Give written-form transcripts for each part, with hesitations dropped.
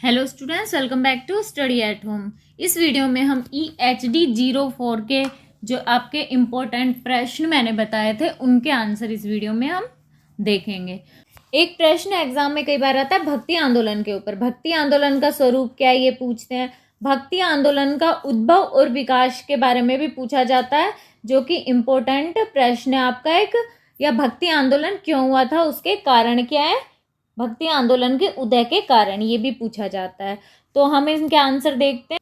Hello students, welcome back to study at home. इस video में हम EHD 04 के जो आपके इम्पोर्टेंट प्रश्न मैंने बताए थे उनके आंसर इस वीडियो में हम देखेंगे। एक प्रश्न एग्जाम में कई बार आता है भक्ति आंदोलन के ऊपर। भक्ति आंदोलन का स्वरूप क्या है ये पूछते हैं। भक्ति आंदोलन का उद्भव और विकास के बारे में भी पूछा जाता है, जो कि इम्पोर्टेंट प्रश्न है आपका एक। या भक्ति आंदोलन क्यों हुआ था, उसके कारण क्या है, भक्ति आंदोलन के उदय के कारण, ये भी पूछा जाता है। तो हम इनके आंसर देखते हैं।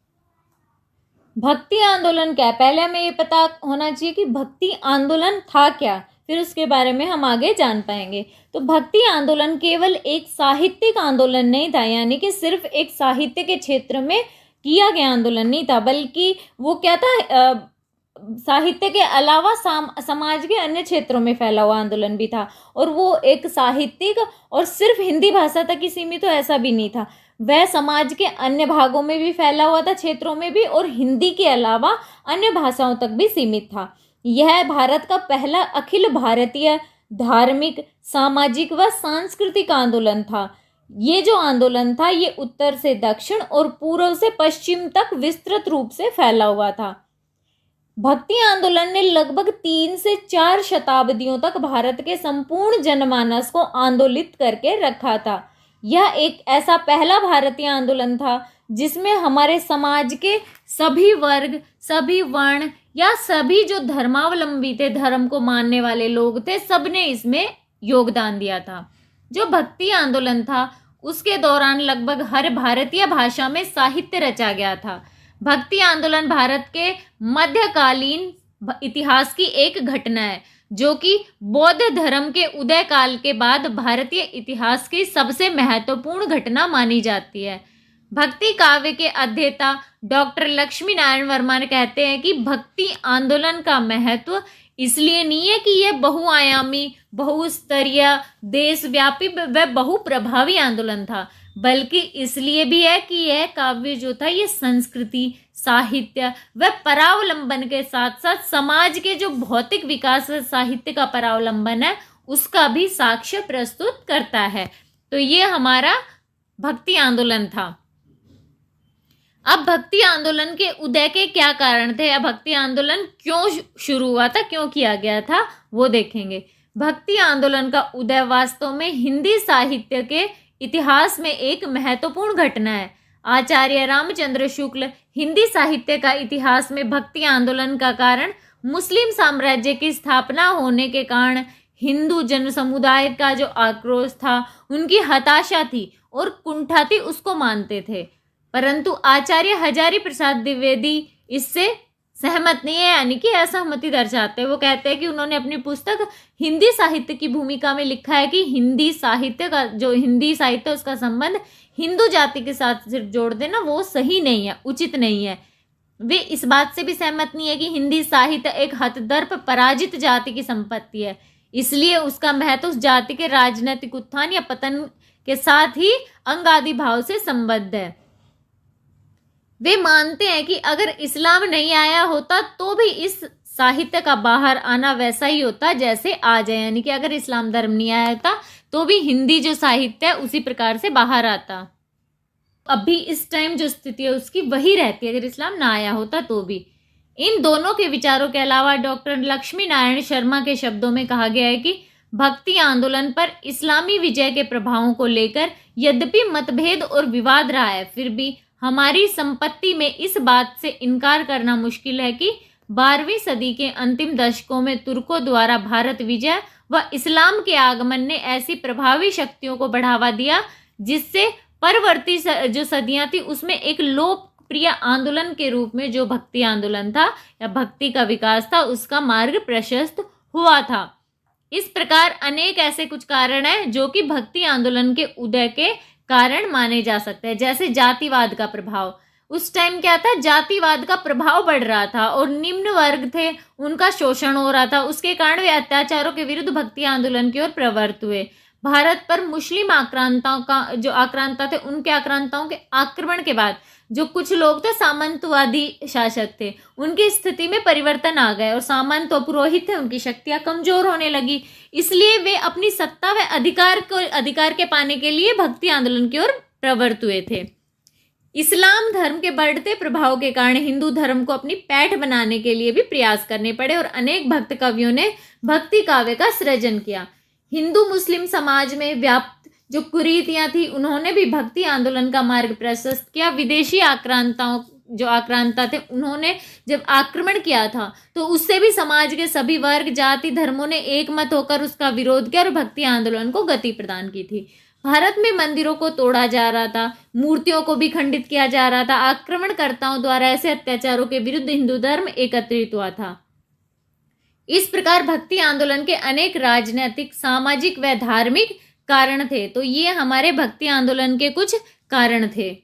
भक्ति आंदोलन क्या है, पहले हमें ये पता होना चाहिए कि भक्ति आंदोलन था क्या, फिर उसके बारे में हम आगे जान पाएंगे। तो भक्ति आंदोलन केवल एक साहित्यिक आंदोलन नहीं था, यानी कि सिर्फ एक साहित्य के क्षेत्र में किया गया आंदोलन नहीं था, बल्कि वो क्या था, साहित्य के अलावा समाज के अन्य क्षेत्रों में फैला हुआ आंदोलन भी था। और वो एक साहित्यिक और सिर्फ हिंदी भाषा तक ही सीमित तो ऐसा भी नहीं था, वह समाज के अन्य भागों में भी फैला हुआ था, क्षेत्रों में भी, और हिंदी के अलावा अन्य भाषाओं तक भी सीमित था। यह भारत का पहला अखिल भारतीय धार्मिक, सामाजिक व सांस्कृतिक आंदोलन था। ये जो आंदोलन था ये उत्तर से दक्षिण और पूर्व से पश्चिम तक विस्तृत रूप से फैला हुआ था। भक्ति आंदोलन ने लगभग 3 से 4 शताब्दियों तक भारत के संपूर्ण जनमानस को आंदोलित करके रखा था। यह एक ऐसा पहला भारतीय आंदोलन था जिसमें हमारे समाज के सभी वर्ग, सभी वर्ण या सभी जो धर्मावलंबी थे, धर्म को मानने वाले लोग थे, सबने इसमें योगदान दिया था। जो भक्ति आंदोलन था उसके दौरान लगभग हर भारतीय भाषा में साहित्य रचा गया था। भक्ति आंदोलन भारत के मध्यकालीन इतिहास की एक घटना है, जो कि बौद्ध धर्म के उदय काल के बाद भारतीय इतिहास की सबसे महत्वपूर्ण घटना मानी जाती है। भक्ति काव्य के अध्येता डॉक्टर लक्ष्मी नारायण वर्मा ने कहते हैं कि भक्ति आंदोलन का महत्व इसलिए नहीं है कि यह बहुआयामी, बहुस्तरीय, देशव्यापी व बहुप्रभावी आंदोलन था, बल्कि इसलिए भी है कि यह काव्य जो था ये संस्कृति, साहित्य व परावलंबन के साथ साथ समाज के जो भौतिक विकास साहित्य का परावलंबन है उसका भी साक्ष्य प्रस्तुत करता है। तो ये हमारा भक्ति आंदोलन था। अब भक्ति आंदोलन के उदय के क्या कारण थे, या भक्ति आंदोलन क्यों शुरू हुआ था, क्यों किया गया था, वो देखेंगे। भक्ति आंदोलन का उदय वास्तव में हिंदी साहित्य के इतिहास में एक महत्वपूर्ण घटना है। आचार्य रामचंद्र शुक्ल हिंदी साहित्य का इतिहास में भक्ति आंदोलन का कारण मुस्लिम साम्राज्य की स्थापना होने के कारण हिंदू जन समुदाय का जो आक्रोश था, उनकी हताशा थी और कुंठा थी, उसको मानते थे। परंतु आचार्य हजारी प्रसाद द्विवेदी इससे सहमत नहीं है, यानी कि असहमति दर्शाते हैं। वो कहते हैं कि उन्होंने अपनी पुस्तक हिंदी साहित्य की भूमिका में लिखा है कि हिंदी साहित्य का जो हिंदी साहित्य उसका संबंध हिंदू जाति के साथ सिर्फ जोड़ देना वो सही नहीं है, उचित नहीं है। वे इस बात से भी सहमत नहीं है कि हिंदी साहित्य एक हतदर्प पराजित जाति की संपत्ति है, इसलिए उसका महत्व उस जाति के राजनीतिक उत्थान या पतन के साथ ही अंगादि भाव से संबद्ध है। वे मानते हैं कि अगर इस्लाम नहीं आया होता तो भी इस साहित्य का बाहर आना वैसा ही होता जैसे आज है, यानी कि अगर इस्लाम धर्म नहीं आया होता तो भी हिंदी जो साहित्य है उसी प्रकार से बाहर आता। अभी इस टाइम जो स्थिति है उसकी वही रहती है अगर इस्लाम ना आया होता तो भी। इन दोनों के विचारों के अलावा डॉक्टर लक्ष्मी नारायण शर्मा के शब्दों में कहा गया है कि भक्ति आंदोलन पर इस्लामी विजय के प्रभावों को लेकर यद्यपि मतभेद और विवाद रहा है, फिर भी हमारी संपत्ति में इस बात से इनकार करना मुश्किल है कि 12वीं सदी के अंतिम दशकों में तुर्कों द्वारा भारत विजय व इस्लाम के आगमन ने ऐसी प्रभावी शक्तियों को बढ़ावा दिया जिससे परवर्ती जो सदियां थी उसमें एक लोकप्रिय आंदोलन के रूप में जो भक्ति आंदोलन था या भक्ति का विकास था उसका मार्ग प्रशस्त हुआ था। इस प्रकार अनेक ऐसे कुछ कारण हैं जो कि भक्ति आंदोलन के उदय के कारण माने जा सकते हैं। जैसे जातिवाद का प्रभाव, उस टाइम क्या था, जातिवाद का प्रभाव बढ़ रहा था और निम्न वर्ग थे उनका शोषण हो रहा था, उसके कारण वे अत्याचारों के विरुद्ध भक्ति आंदोलन की ओर प्रवृत्त हुए। भारत पर मुस्लिम आक्रांताओं का जो आक्रांता थे उनके आक्रांताओं के आक्रमण के बाद जो कुछ लोग थे सामंतवादी शासक थे, उनकी स्थिति में परिवर्तन आ गए और सामंत और पुरोहित थे उनकी शक्तियां कमजोर होने लगी, इसलिए वे अपनी सत्ता व अधिकार के पाने के लिए भक्ति आंदोलन की ओर प्रवृत्त हुए थे। इस्लाम धर्म के बढ़ते प्रभाव के कारण हिंदू धर्म को अपनी पैठ बनाने के लिए भी प्रयास करने पड़े और अनेक भक्त कवियों ने भक्ति काव्य का सृजन किया। हिंदू मुस्लिम समाज में व्याप्त जो कुरीतियां थी उन्होंने भी भक्ति आंदोलन का मार्ग प्रशस्त किया। विदेशी आक्रांता थे उन्होंने जब आक्रमण किया था तो उससे भी समाज के सभी वर्ग जाति धर्मों ने एक मत होकर उसका विरोध किया और भक्ति आंदोलन को गति प्रदान की थी। भारत में मंदिरों को तोड़ा जा रहा था, मूर्तियों को भी खंडित किया जा रहा था। आक्रमणकर्ताओं द्वारा ऐसे अत्याचारों के विरुद्ध हिंदू धर्म एकत्रित हुआ था। इस प्रकार भक्ति आंदोलन के अनेक राजनीतिक, सामाजिक व धार्मिक कारण थे। तो ये हमारे भक्ति आंदोलन के कुछ कारण थे।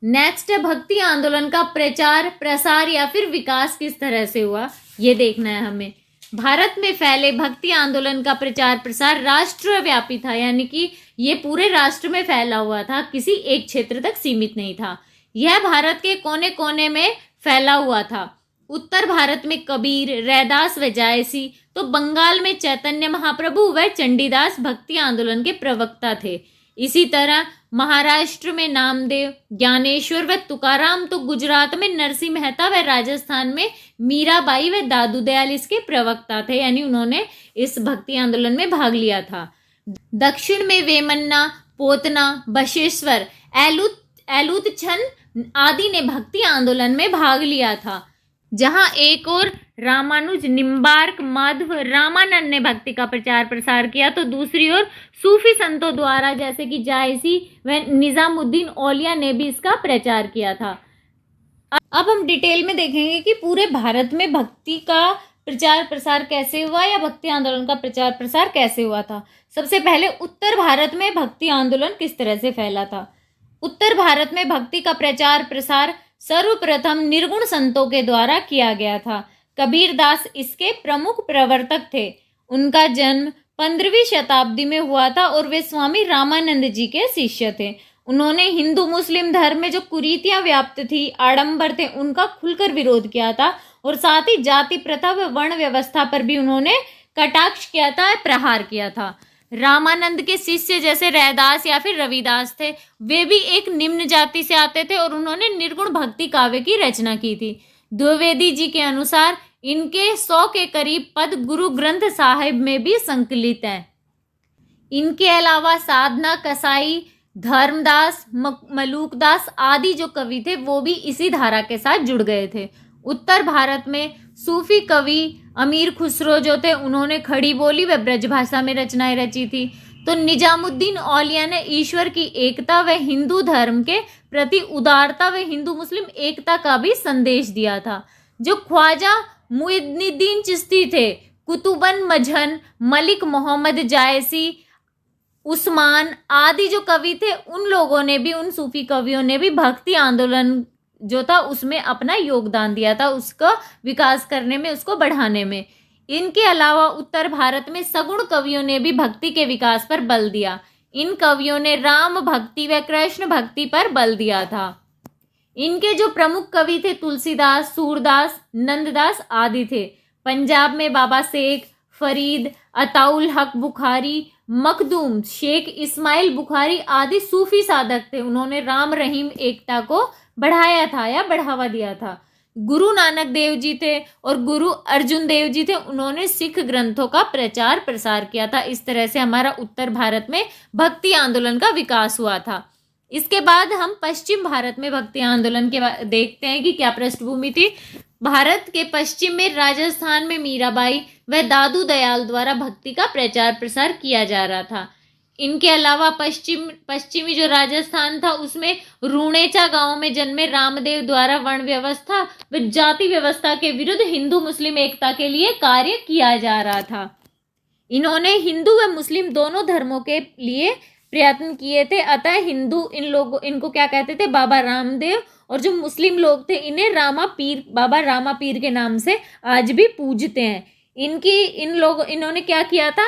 नेक्स्ट है भक्ति आंदोलन का प्रचार प्रसार या फिर विकास किस तरह से हुआ, ये देखना है हमें। भारत में फैले भक्ति आंदोलन का प्रचार प्रसार राष्ट्रव्यापी था, यानी कि ये पूरे राष्ट्र में फैला हुआ था, किसी एक क्षेत्र तक सीमित नहीं था। यह भारत के कोने कोने में फैला हुआ था। उत्तर भारत में कबीर, रैदास व जायसी, तो बंगाल में चैतन्य महाप्रभु व चंडीदास भक्ति आंदोलन के प्रवक्ता थे। इसी तरह महाराष्ट्र में नामदेव, ज्ञानेश्वर व तुकाराम, तो गुजरात में नरसिंह मेहता व राजस्थान में मीराबाई व दादू दयाल इसके प्रवक्ता थे, यानी उन्होंने इस भक्ति आंदोलन में भाग लिया था। दक्षिण में वेमन्ना, पोतना, बशेश्वर, एलूतछन आदि ने भक्ति आंदोलन में भाग लिया था। जहां एक और रामानुज, निम्बार्क, माधव, रामानंद ने भक्ति का प्रचार प्रसार किया, तो दूसरी ओर सूफी संतों द्वारा जैसे कि जायसी व निजामुद्दीन औलिया ने भी इसका प्रचार किया था। अब हम डिटेल में देखेंगे कि पूरे भारत में भक्ति का प्रचार प्रसार कैसे हुआ या भक्ति आंदोलन का प्रचार प्रसार कैसे हुआ था। सबसे पहले उत्तर भारत में भक्ति आंदोलन किस तरह से फैला था। उत्तर भारत में भक्ति का प्रचार प्रसार सर्वप्रथम निर्गुण संतों के द्वारा किया गया था। कबीर दास इसके प्रमुख प्रवर्तक थे। उनका जन्म 15वीं शताब्दी में हुआ था और वे स्वामी रामानंद जी के शिष्य थे। उन्होंने हिंदू मुस्लिम धर्म में जो कुरीतियां व्याप्त थी, आडंबर थे, उनका खुलकर विरोध किया था और साथ ही जाति प्रथा व वर्ण व्यवस्था पर भी उन्होंने कटाक्ष किया था, प्रहार किया था। रामानंद के शिष्य जैसे रैदास या फिर रविदास थे, वे भी एक निम्न जाति से आते थे और उन्होंने निर्गुण भक्ति काव्य की रचना की थी। द्विवेदी जी के अनुसार इनके 100 के करीब पद गुरु ग्रंथ साहिब में भी संकलित हैं। इनके अलावा साधना, कसाई, धर्मदास, मलूकदास आदि जो कवि थे वो भी इसी धारा के साथ जुड़ गए थे। उत्तर भारत में सूफी कवि अमीर खुसरो जो थे, उन्होंने खड़ी बोली व ब्रजभाषा में रचनाएं रची थी। तो निजामुद्दीन औलिया ने ईश्वर की एकता व हिंदू धर्म के प्रति उदारता व हिंदू मुस्लिम एकता का भी संदेश दिया था। जो ख्वाजा मुइनुद्दीन चिश्ती थे, कुतुबन मजहन, मलिक मोहम्मद जायसी, उस्मान आदि जो कवि थे, उन लोगों ने भी, उन सूफी कवियों ने भी भक्ति आंदोलन जो था उसमें अपना योगदान दिया था, उसका विकास करने में, उसको बढ़ाने में। इनके अलावा उत्तर भारत में सगुण कवियों ने भी भक्ति के विकास पर बल दिया। इन कवियों ने राम भक्ति व कृष्ण भक्ति पर बल दिया था। इनके जो प्रमुख कवि थे तुलसीदास, सूरदास, नंददास आदि थे। पंजाब में बाबा शेख फरीद, अताउल हक बुखारी, मखदूम, शेख इस्माइल बुखारी आदि सूफी साधक थे। उन्होंने राम रहीम एकता को बढ़ाया था या बढ़ावा दिया था। गुरु नानक देव जी थे और गुरु अर्जुन देव जी थे, उन्होंने सिख ग्रंथों का प्रचार प्रसार किया था। इस तरह से हमारा उत्तर भारत में भक्ति आंदोलन का विकास हुआ था। इसके बाद हम पश्चिम भारत में भक्ति आंदोलन के देखते हैं कि क्या पृष्ठभूमि थी। भारत के पश्चिम में राजस्थान में मीराबाई व दादू दयाल द्वारा भक्ति का प्रचार प्रसार किया जा रहा था। इनके अलावा पश्चिमी जो राजस्थान था उसमें रूणेचा गांव में जन्मे रामदेव द्वारा वर्ण व्यवस्था व जाति व्यवस्था के विरुद्ध हिंदू मुस्लिम एकता के लिए कार्य किया जा रहा था। इन्होंने हिंदू व मुस्लिम दोनों धर्मों के लिए प्रयत्न किए थे। अतः हिंदू इनको क्या कहते थे, बाबा रामदेव, और जो मुस्लिम लोग थे इन्हें बाबा रामा पीर के नाम से आज भी पूजते हैं। इन्होंने क्या किया था,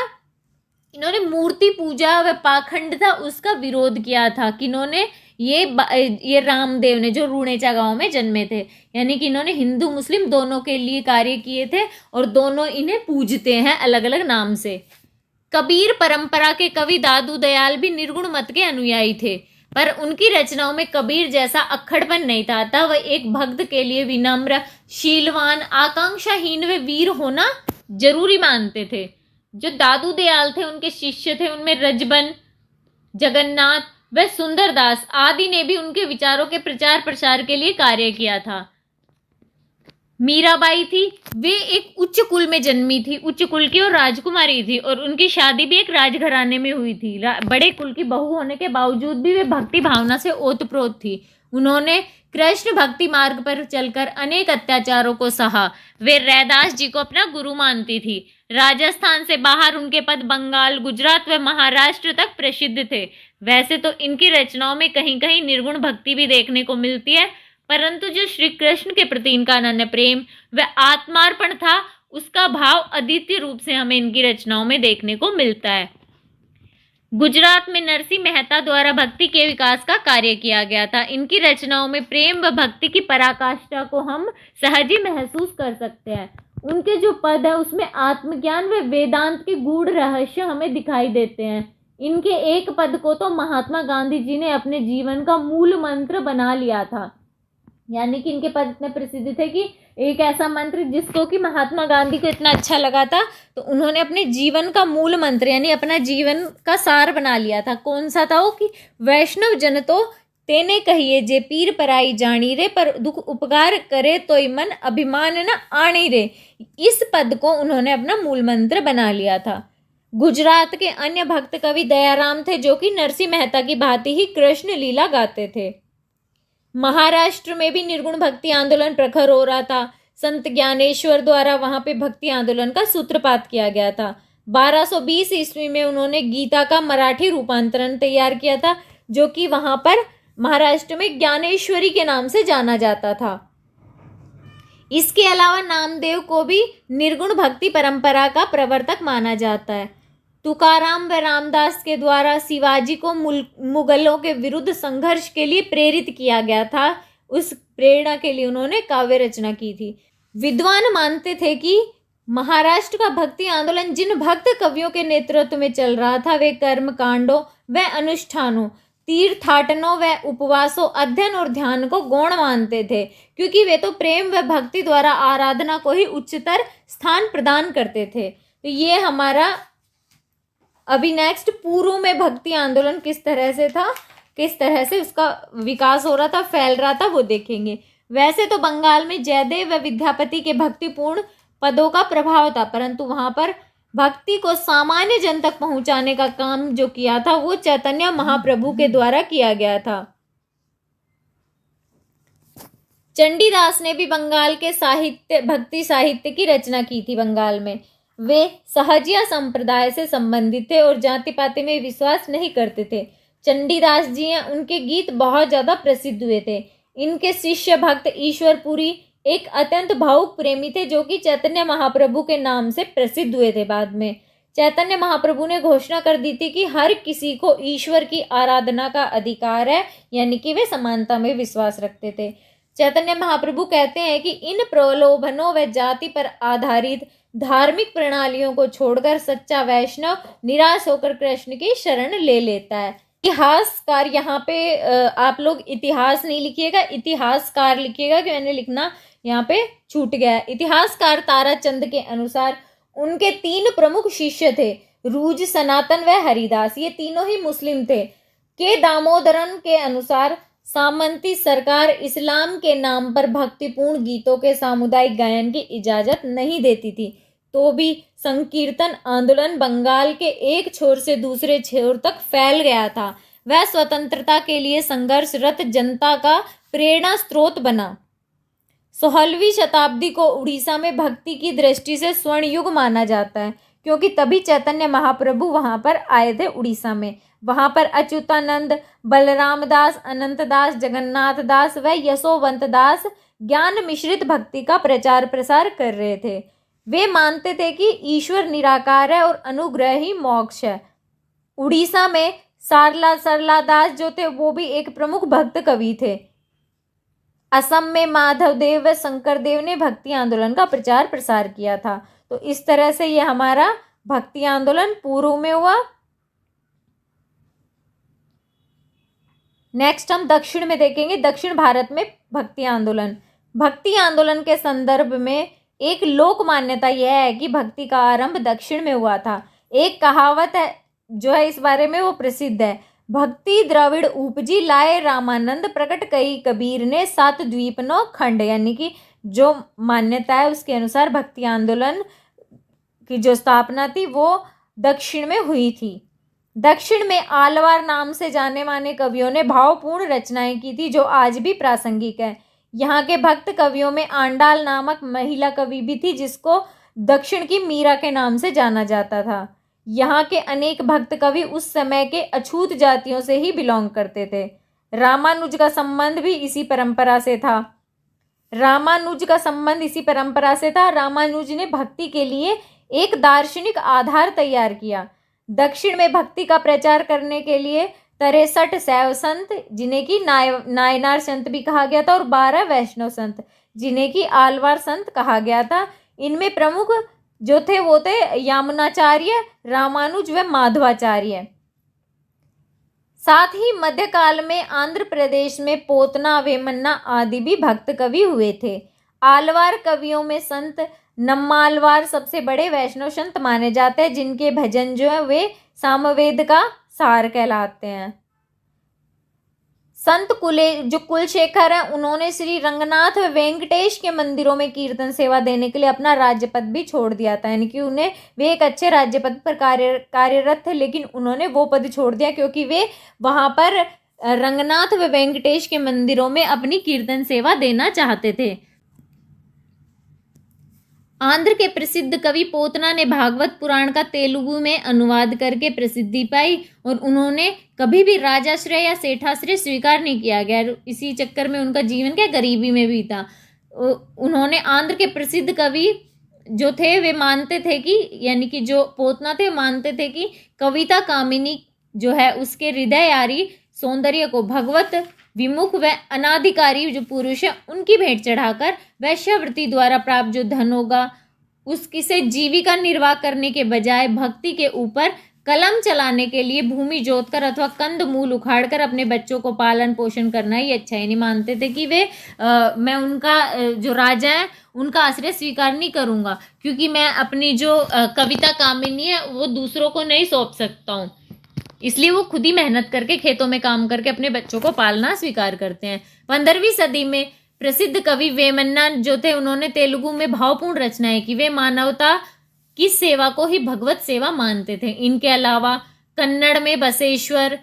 इन्होंने मूर्ति पूजा व पाखंड था उसका विरोध किया था। किन्होंने, ये रामदेव ने, जो रूणेचा गांव में जन्मे थे, यानी कि इन्होंने हिंदू मुस्लिम दोनों के लिए कार्य किए थे और दोनों इन्हें पूजते हैं अलग अलग नाम से। कबीर परंपरा के कवि दादू दयाल भी निर्गुण मत के अनुयायी थे। पर उनकी रचनाओं में कबीर जैसा अक्खड़पन नहीं था। अतः वह एक भक्त के लिए विनम्र, शीलवान, आकांक्षाहीन व वीर होना जरूरी मानते थे। जो दादू दयाल थे उनके शिष्य थे, उनमें रजबन, जगन्नाथ व सुंदरदास आदि ने भी उनके विचारों के प्रचार प्रसार के लिए कार्य किया था। मीराबाई थी, वे एक उच्च कुल में जन्मी थी, उच्च कुल की और राजकुमारी थी, और उनकी शादी भी एक राजघराने में हुई थी। बड़े कुल की बहू होने के बावजूद भी वे भक्ति भावना से ओतप्रोत थी। उन्होंने कृष्ण भक्ति मार्ग पर चलकर अनेक अत्याचारों को सहा। वे रैदास जी को अपना गुरु मानती थी। राजस्थान से बाहर उनके पद बंगाल, गुजरात व महाराष्ट्र तक प्रसिद्ध थे। वैसे तो इनकी रचनाओं में कहीं कहीं निर्गुण भक्ति भी देखने को मिलती है, परंतु जो श्री कृष्ण के प्रति इनका अनन्य प्रेम व आत्मार्पण था, उसका भाव अद्वितीय रूप से हमें इनकी रचनाओं में देखने को मिलता है। गुजरात में नरसिंह मेहता द्वारा भक्ति के विकास का कार्य किया गया था। इनकी रचनाओं में प्रेम व भक्ति की पराकाष्ठा को हम सहज ही महसूस कर सकते हैं। उनके जो पद है उसमें आत्मज्ञान व वेदांत के गूढ़ रहस्य हमें दिखाई देते हैं। इनके एक पद को तो महात्मा गांधी जी ने अपने जीवन का मूल मंत्र बना लिया था। यानी कि इनके पद इतने प्रसिद्ध थे कि एक ऐसा मंत्र जिसको कि महात्मा गांधी को इतना अच्छा लगा था, तो उन्होंने अपने जीवन का मूल मंत्र यानी अपना जीवन का सार बना लिया था। कौन सा था वो कि वैष्णव जन तो तेने कहिए जे पीर पराई जानी रे, पर दुख उपकार करे तोय मन अभिमान न आनी रे। इस पद को उन्होंने अपना मूल मंत्र बना लिया था। गुजरात के अन्य भक्त कवि दयाराम थे, जो कि नरसिंह मेहता की भांति ही कृष्ण लीला गाते थे। महाराष्ट्र में भी निर्गुण भक्ति आंदोलन प्रखर हो रहा था। संत ज्ञानेश्वर द्वारा वहां पे भक्ति आंदोलन का सूत्रपात किया गया था। 1220 ईस्वी में उन्होंने गीता का मराठी रूपांतरण तैयार किया था, जो कि वहां पर महाराष्ट्र में ज्ञानेश्वरी के नाम से जाना जाता था। इसके अलावा नामदेव को भी निर्गुण भक्ति परंपरा का प्रवर्तक माना जाता है। तुकाराम व रामदास के द्वारा शिवाजी को मुगलों के विरुद्ध संघर्ष के लिए प्रेरित किया गया था। उस प्रेरणा के लिए उन्होंने काव्य रचना की थी। विद्वान मानते थे कि महाराष्ट्र का भक्ति आंदोलन जिन भक्त कवियों के नेतृत्व में चल रहा था, वे कर्म कांडों व अनुष्ठानों, तीर्थाटनों व उपवासों, अध्ययन और ध्यान को गौण मानते थे, क्योंकि वे तो प्रेम व भक्ति द्वारा आराधना को ही उच्चतर स्थान प्रदान करते थे। तो ये हमारा अभी नेक्स्ट पूर्व में भक्ति आंदोलन किस तरह से था, किस तरह से उसका विकास हो रहा था, फैल रहा था, वो देखेंगे। वैसे तो बंगाल में जयदेव व विद्यापति के भक्तिपूर्ण पदों का प्रभाव था, परंतु वहां पर भक्ति को सामान्य जन तक पहुंचाने का काम जो किया था वो चैतन्य महाप्रभु के द्वारा किया गया था। चंडीदास ने भी बंगाल के साहित्य, भक्ति साहित्य की रचना की थी। बंगाल में वे सहजिया संप्रदाय से संबंधित थे और जाति पाति में विश्वास नहीं करते थे। चंडीदास जी हैं, उनके गीत बहुत ज्यादा प्रसिद्ध हुए थे। इनके शिष्य भक्त ईश्वरपुरी एक अत्यंत भावुक प्रेमी थे, जो कि चैतन्य महाप्रभु के नाम से प्रसिद्ध हुए थे। बाद में चैतन्य महाप्रभु ने घोषणा कर दी थी कि हर किसी को ईश्वर की आराधना का अधिकार है, यानी कि वे समानता में विश्वास रखते थे। चैतन्य महाप्रभु कहते हैं कि इन प्रलोभनों व जाति पर आधारित धार्मिक प्रणालियों को छोड़कर सच्चा वैष्णव निराश होकर कृष्ण की शरण ले लेता है। इतिहासकार, यहाँ पे आप लोग इतिहास नहीं लिखिएगा, इतिहासकार लिखिएगा, कि मैंने लिखना यहाँ पे छूट गया है। इतिहासकार ताराचंद के अनुसार उनके 3 प्रमुख शिष्य थे, रूज, सनातन व हरिदास। ये तीनों ही मुस्लिम थे। के दामोदरन के अनुसार सामंती सरकार इस्लाम के नाम पर भक्तिपूर्ण गीतों के सामुदायिक गायन की इजाजत नहीं देती थी, तो भी संकीर्तन आंदोलन बंगाल के एक छोर से दूसरे छोर तक फैल गया था। वह स्वतंत्रता के लिए संघर्षरत जनता का प्रेरणा स्रोत बना। 16वीं शताब्दी को उड़ीसा में भक्ति की दृष्टि से स्वर्ण युग माना जाता है, क्योंकि तभी चैतन्य महाप्रभु वहां पर आए थे उड़ीसा में। वहां पर अच्युतानंद, बलराम दास, अनंत दास, जगन्नाथ दास व यशोवंत दास ज्ञान मिश्रित भक्ति का प्रचार प्रसार कर रहे थे। वे मानते थे कि ईश्वर निराकार है और अनुग्रह ही मोक्ष है। उड़ीसा में सरला दास जो थे वो भी एक प्रमुख भक्त कवि थे। असम में माधव देव व शंकर देव ने भक्ति आंदोलन का प्रचार प्रसार किया था। तो इस तरह से ये हमारा भक्ति आंदोलन पूर्व में हुआ। नेक्स्ट हम दक्षिण में देखेंगे, दक्षिण भारत में भक्ति आंदोलन। भक्ति आंदोलन के संदर्भ में एक लोक मान्यता यह है कि भक्ति का आरंभ दक्षिण में हुआ था। एक कहावत है जो है इस बारे में, वो प्रसिद्ध है, भक्ति द्रविड़ उपजी लाए रामानंद प्रकट कई कबीर ने सात द्वीप नौ खंड। यानी कि जो मान्यता है उसके अनुसार भक्ति आंदोलन की जो स्थापना थी वो दक्षिण में हुई थी। दक्षिण में आलवार नाम से जाने माने कवियों ने भावपूर्ण रचनाएं की थी जो आज भी प्रासंगिक है। यहाँ के भक्त कवियों में आंडाल नामक महिला कवि भी थी जिसको दक्षिण की मीरा के नाम से जाना जाता था। यहाँ के अनेक भक्त कवि उस समय के अछूत जातियों से ही बिलोंग करते थे। रामानुज का संबंध भी इसी परंपरा से था। रामानुज ने भक्ति के लिए एक दार्शनिक आधार तैयार किया। दक्षिण में भक्ति का प्रचार करने के लिए 63 शैव संत जिन्हें कि नायनार संत भी कहा गया था और 12 वैष्णव संत जिन्हें कि आलवार संत कहा गया था। इनमें प्रमुख जो थे वो थे यामुनाचार्य, रामानुज व माधवाचार्य। साथ ही मध्यकाल में आंध्र प्रदेश में पोतना, वेमन्ना आदि भी भक्त कवि हुए थे। आलवार कवियों में संत नम्मालवार सबसे बड़े वैष्णव संत माने जाते हैं जिनके भजन जो है वे सामवेद का सार कहलाते हैं। संत कुलशेखर है उन्होंने श्री रंगनाथ व वेंकटेश के मंदिरों में कीर्तन सेवा देने के लिए अपना राज्य पद भी छोड़ दिया था। यानी कि वे एक अच्छे राज्य पद पर कार्यरत थे, लेकिन उन्होंने वो पद छोड़ दिया क्योंकि वे वहां पर रंगनाथ व वेंकटेश के मंदिरों में अपनी कीर्तन सेवा देना चाहते थे। आंध्र के प्रसिद्ध कवि पोतना ने भागवत पुराण का तेलुगु में अनुवाद करके प्रसिद्धि पाई और उन्होंने कभी भी राजाश्रय या सेठाश्रय स्वीकार नहीं किया गया। इसी चक्कर में उनका जीवन क्या गरीबी में भी था। उन्होंने आंध्र के प्रसिद्ध कवि जो थे वे मानते थे कि यानी कि जो पोतना थे मानते थे कि कविता कामिनी जो है उसके हृदयारी सौंदर्य को भगवत विमुख व अनाधिकारी जो पुरुष है उनकी भेंट चढ़ाकर वैश्यावृत्ति द्वारा प्राप्त जो धन होगा उसकी से जीविका निर्वाह करने के बजाय भक्ति के ऊपर कलम चलाने के लिए भूमि जोतकर अथवा कंद मूल उखाड़कर अपने बच्चों को पालन पोषण करना ही अच्छा है। नहीं मानते थे कि मैं उनका जो राजा है उनका आश्रय स्वीकार नहीं करूंगा क्योंकि मैं अपनी जो कविता कामिनी है वो दूसरों को नहीं सौंप सकता हूँ। इसलिए वो खुद ही मेहनत करके खेतों में काम करके अपने बच्चों को पालना स्वीकार करते हैं। 15वीं सदी में प्रसिद्ध कवि वेमन्ना जो थे उन्होंने तेलुगु में भावपूर्ण रचनाएं की। वे मानवता की सेवा को ही भगवत सेवा मानते थे। इनके अलावा कन्नड़ में बसेश्वर,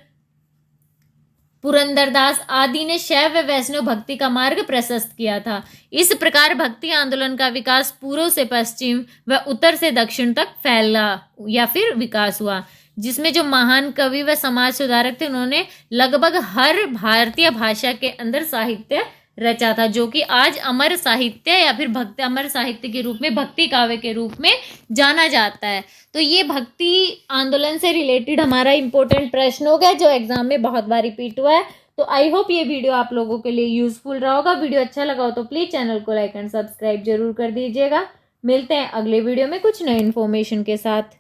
पुरंदरदास आदि ने शैव व वैष्णव भक्ति का मार्ग प्रशस्त किया था। इस प्रकार भक्ति आंदोलन का विकास पूर्व से पश्चिम व उत्तर से दक्षिण तक फैला या फिर विकास हुआ, जिसमें जो महान कवि व समाज सुधारक थे उन्होंने लगभग हर भारतीय भाषा के अंदर साहित्य रचा था, जो कि आज अमर साहित्य या फिर भक्ति अमर साहित्य के रूप में भक्ति काव्य के रूप में जाना जाता है। तो ये भक्ति आंदोलन से रिलेटेड हमारा इंपॉर्टेंट प्रश्न हो गया जो एग्जाम में बहुत बार रिपीट हुआ है। तो आई होप ये वीडियो आप लोगों के लिए यूजफुल रहा होगा। वीडियो अच्छा लगा हो तो प्लीज चैनल को लाइक एंड सब्सक्राइब जरूर कर दीजिएगा। मिलते हैं अगले वीडियो में कुछ नई इन्फॉर्मेशन के साथ।